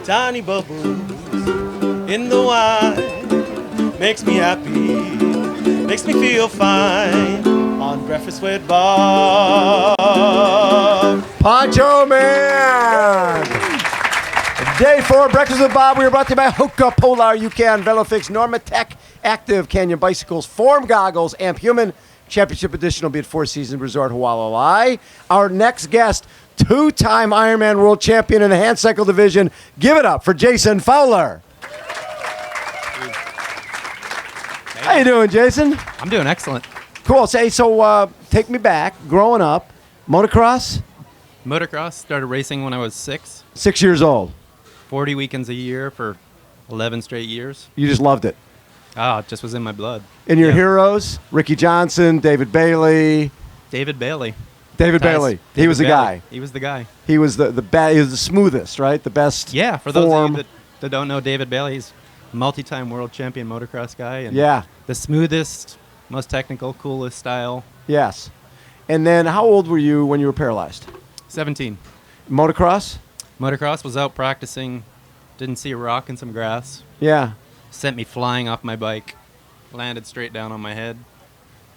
Tiny bubbles in the wine makes me happy, makes me feel fine on Breakfast with Bob. Poncho Man! Day 4, Breakfast with Bob. We are brought to you by HOKA, Polar, UCAN, Velofix, Normatec, Active, Canyon Bicycles, Form Goggles, Amp Human. Championship Edition will be at Four Seasons Resort, Hualalai. Our next guest, two-time Ironman world champion in the handcycle division. Give it up for Jason Fowler. How you doing, Jason? I'm doing excellent. Cool. So take me back. Growing up, motocross? Motocross, started racing when I was 6. 6 years old. 40 weekends a year for 11 straight years. You just loved it. It just was in my blood. And your heroes? Ricky Johnson, David Bailey. David Bailey. David Bailey. He was the guy. He was the guy. He was the he was the smoothest, right? The best. Yeah, for those of you that don't know David Bailey, he's a multi-time world champion motocross guy. And the smoothest, most technical, coolest style. Yes. And then how old were you when you were paralyzed? 17. Motocross? Motocross, was out practicing, didn't see a rock in some grass. Yeah. Sent me flying off my bike, landed straight down on my head,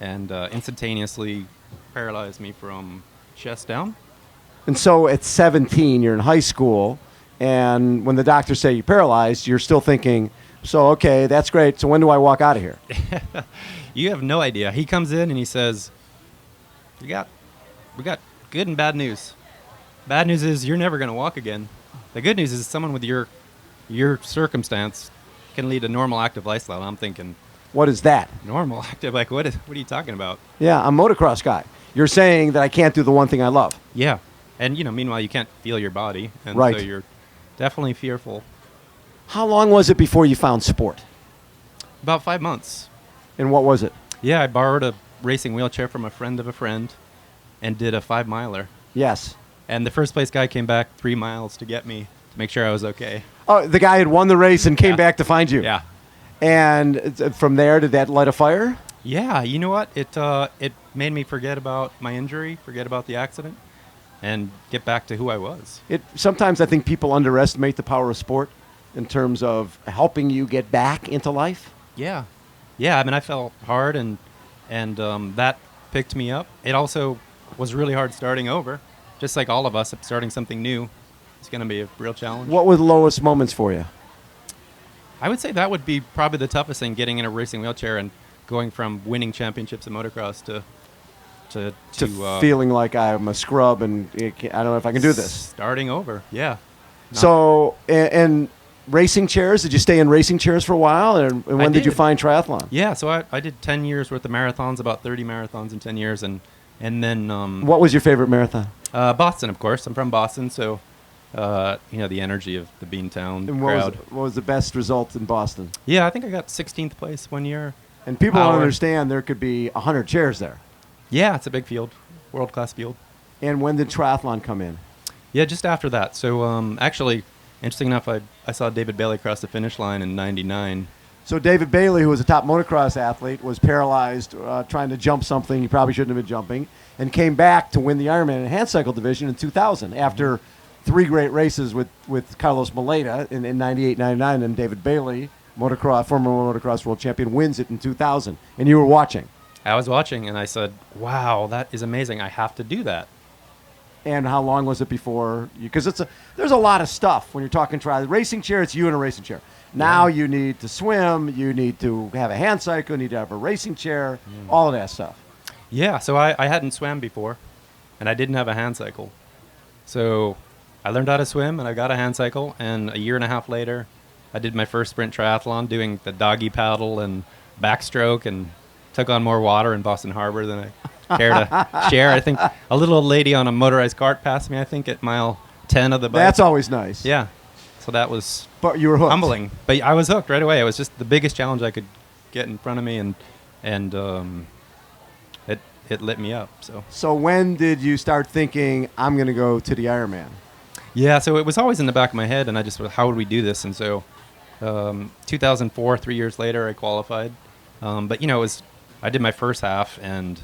and instantaneously paralyzed me from chest down. And so at 17, you're in high school, and when the doctors say you're paralyzed, you're still thinking, so, okay, that's great. So when do I walk out of here? You have no idea. He comes in and he says, we got good and bad news. Bad news is you're never going to walk again. The good news is someone with your circumstance can lead a normal active lifestyle. I'm thinking, what is that? Normal active? Like, what are you talking about? Yeah, I'm a motocross guy. You're saying that I can't do the one thing I love. Yeah. And, meanwhile, you can't feel your body. And right. So you're definitely fearful. How long was it before you found sport? About 5 months. And what was it? Yeah, I borrowed a racing wheelchair from a friend of a friend and did a 5-miler. Yes. And the first place guy came back 3 miles to get me to make sure I was okay. Oh, the guy had won the race and came back to find you. Yeah. And from there, did that light a fire? Yeah, you know what? It made me forget about my injury, forget about the accident, and get back to who I was. Sometimes I think people underestimate the power of sport in terms of helping you get back into life. Yeah. Yeah, I mean, I fell hard, and that picked me up. It also was really hard starting over. Just like all of us, starting something new is going to be a real challenge. What were the lowest moments for you? I would say that would be probably the toughest thing, getting in a racing wheelchair and going from winning championships in motocross to feeling like I'm a scrub and I don't know if I can do this. Starting over, yeah. So, and racing chairs, did you stay in racing chairs for a while? And when did you find triathlon? Yeah, so I did 10 years worth of marathons, about 30 marathons in 10 years. And then... what was your favorite marathon? Boston, of course. I'm from Boston, so... the energy of the Beantown crowd. What was the best result in Boston? Yeah, I think I got 16th place one year. And people don't understand there could be 100 chairs there. Yeah, it's a big field, world-class field. And when did triathlon come in? Yeah, just after that. So actually, interesting enough, I saw David Bailey cross the finish line in '99. So David Bailey, who was a top motocross athlete, was paralyzed trying to jump something he probably shouldn't have been jumping, and came back to win the Ironman and handcycle division in 2000 after 3 great races with Carlos Moleda in 98, 99, and David Bailey, former motocross world champion, wins it in 2000. And you were watching. I was watching, and I said, wow, that is amazing. I have to do that. And how long was it before? Because there's a lot of stuff when you're talking racing chair. It's you in a racing chair. Now you need to swim. You need to have a hand cycle. You need to have a racing chair. All of that stuff. Yeah, so I hadn't swam before, and I didn't have a hand cycle. So I learned how to swim, and I got a hand cycle, and a year and a half later, I did my first sprint triathlon doing the doggy paddle and backstroke, and took on more water in Boston Harbor than I care to share. I think a little old lady on a motorized cart passed me, I think, at mile 10 of the bike. That's always nice. Yeah. So that was you were hooked. Humbling. But I was hooked right away. It was just the biggest challenge I could get in front of me, and it lit me up. So when did you start thinking, I'm going to go to the Ironman? Yeah, so it was always in the back of my head, and I just, how would we do this? And so 2004, 3 years later, I qualified. But, I did my first half, and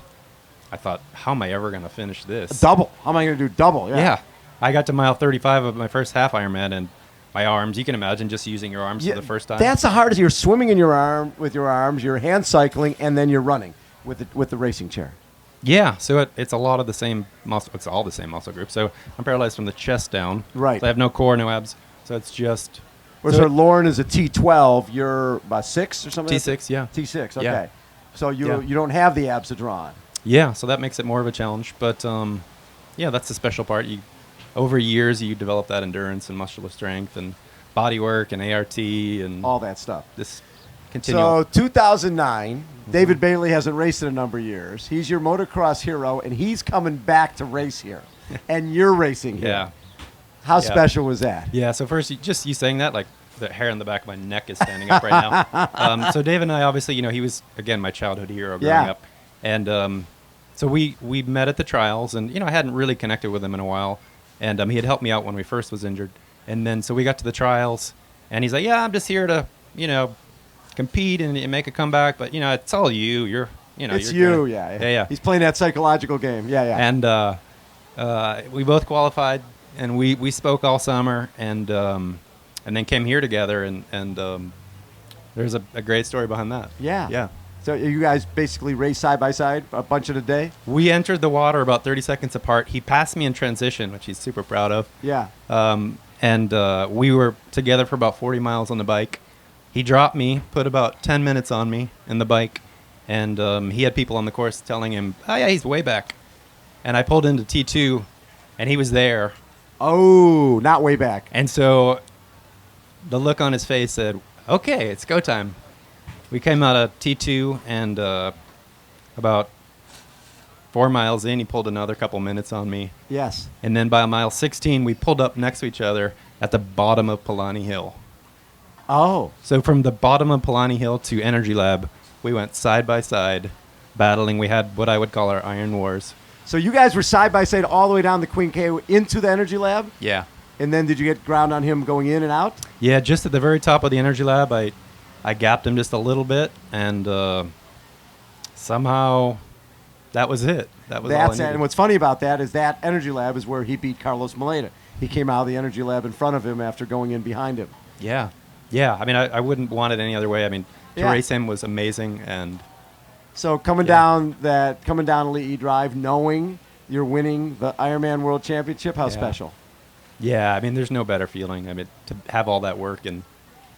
I thought, how am I ever going to finish this? Double. How am I going to do double? Yeah. I got to mile 35 of my first half Ironman, and my arms. You can imagine just using your arms for the first time. That's the hardest. You're swimming in your arm with your arms. You're hand cycling, and then you're running with the racing chair. Yeah, so it's a lot of the same muscle. It's all the same muscle group. So I'm paralyzed from the chest down. Right. So I have no core, no abs. So it's just. So Lauren is a T12. You're about 6 or something. T6, yeah. T6. Okay. Yeah. So you don't have the abs to draw on. Yeah, so that makes it more of a challenge. But yeah, that's the special part. Over years, you develop that endurance and muscular strength and body work and ART and all that stuff. This continual. So 2009, David Bailey hasn't raced in a number of years. He's your motocross hero, and he's coming back to race here, and you're racing here. Yeah. How special was that? Yeah. So first, you saying that, like the hair on the back of my neck is standing up right now. So Dave and I, obviously, he was again my childhood hero growing up, and so we met at the trials, and I hadn't really connected with him in a while, and he had helped me out when we first was injured, and then so we got to the trials, and he's like, yeah, I'm just here to compete and make a comeback, but it's all you. It's you're you, gonna, yeah. He's playing that psychological game, yeah. And we both qualified, and we spoke all summer, and then came here together, and there's a great story behind that. Yeah. So you guys basically race side by side a bunch of the day? We entered the water about 30 seconds apart. He passed me in transition, which he's super proud of. Yeah. And we were together for about 40 miles on the bike. He dropped me, put about 10 minutes on me in the bike, and he had people on the course telling him, oh, yeah, he's way back. And I pulled into T2, and he was there. Oh, not way back. And so the look on his face said, okay, it's go time. We came out of T2, and about 4 miles in, he pulled another couple minutes on me. Yes. And then by mile 16, we pulled up next to each other at the bottom of Palani Hill. Oh. So from the bottom of Palani Hill to Energy Lab, we went side by side, battling. We had what I would call our Iron Wars. So you guys were side by side all the way down the Queen K into the Energy Lab? Yeah. And then did you get ground on him going in and out? Yeah, just at the very top of the Energy Lab, I gapped him just a little bit, and somehow that was it. That was all I needed. And what's funny about that is that Energy Lab is where he beat Carlos Moleda. He came out of the Energy Lab in front of him after going in behind him. Yeah. Yeah. I mean, I wouldn't want it any other way. I mean, to race him was amazing, and so coming down Elite E Drive, knowing you're winning the Ironman World Championship, how special? Yeah, I mean, there's no better feeling. I mean, to have all that work and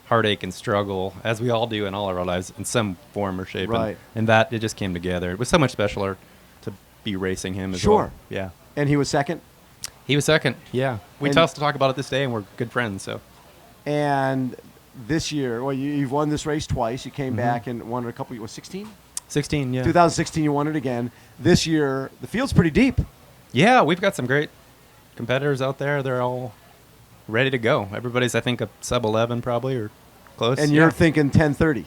heartache and struggle, as we all do in all of our lives, in some form or shape. Right. And that, it just came together. It was so much specialer to be racing him as well. Yeah. And he was second? He was second, yeah. We still talk about it this day, and we're good friends, so. And this year, well, you've won this race twice. You came back and won it a couple, 16? 16, yeah. 2016, you won it again. This year, the field's pretty deep. Yeah, we've got some great competitors out there. They're all ready to go. Everybody's, I think, a sub-11 probably, or close. And you're thinking 10:30,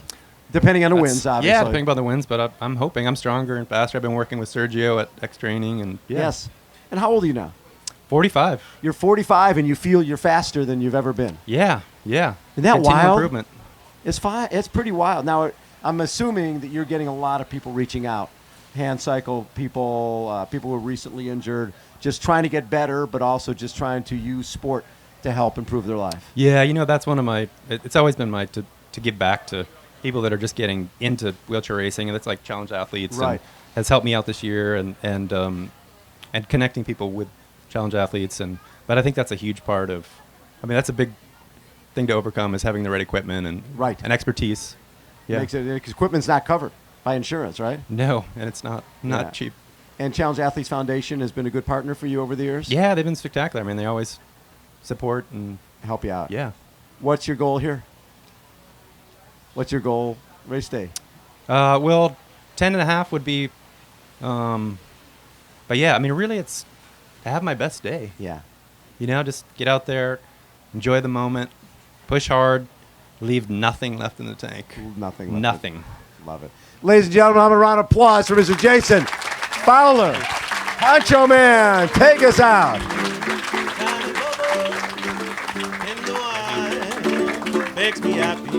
depending on the wins, obviously. Yeah, depending on the wins, but I'm hoping I'm stronger and faster. I've been working with Sergio at X Training, and Yes. And how old are you now? 45. You're 45, and you feel you're faster than you've ever been. Yeah. Isn't that Continual wild? Improvement. It's fine. It's pretty wild. Now, I'm assuming that you're getting a lot of people reaching out, hand cycle people, people who are recently injured, just trying to get better, but also just trying to use sport to help improve their life. Yeah, that's one of my. It's always been my to give back to people that are just getting into wheelchair racing, and that's like challenge athletes. Right. And has helped me out this year, and connecting people with challenge athletes, but I think that's a huge part of. I mean, that's a big thing to overcome, is having the right equipment and expertise. Yeah. Because equipment's not covered by insurance, right? No, and it's not cheap. And Challenge Athletes Foundation has been a good partner for you over the years? Yeah, they've been spectacular. I mean, they always support and help you out. Yeah. What's your goal here? What's your goal race day? Well, 10.5 would be, but yeah, I mean, really it's to have my best day. Yeah. Just get out there, enjoy the moment, push hard, leave nothing left in the tank. Nothing. Nothing. Love it. Ladies and gentlemen, have a round of applause for Mr. Jason Fowler. Poncho Man, take us out. Makes me happy,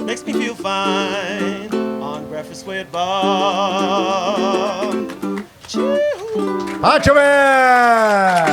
makes me feel fine on breakfast with Bob. Poncho Man!